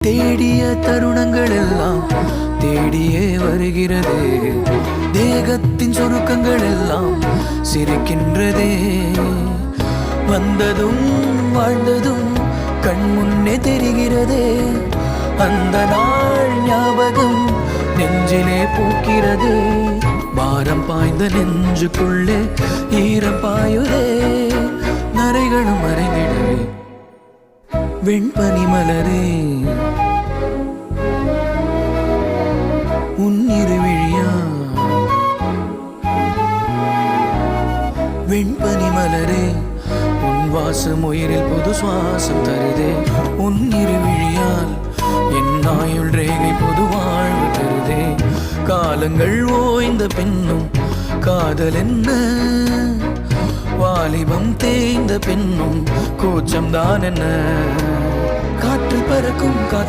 தேடிய தருணங்கள் எல்லாம் தேடியே வருகிறதே. தேகத்தின் சுருக்கங்கள் எல்லாம் சிரிக்கின்றதே. வந்ததும் வாழ்ந்ததும் கண் முன்னே தெரிகிறதே. அந்த நாள் ஞாபகம் நெஞ்சிலே பூக்கிறது. பாரம் பாய்ந்த நெஞ்சுக்குள்ளே ஈரம் பாயுதே. நரைகளும் மறைந்திடவே வெண்பனி மலரே உன்னிரு விழியா. வெண்பனி மலரே உன் வாசம் உயிரில் புது சுவாசம் தருதே. உன்னிரு விழியால் என் ஆயுள் ரேகை புது வாழ்வு தருதே. காலங்கள் ஓய்ந்த பின்னும் காதல் என்ன, வாலிபம் தேய்ந்த பின்னும் கூச்சம் தான் என்ன. காற்று பறக்கும் காத்த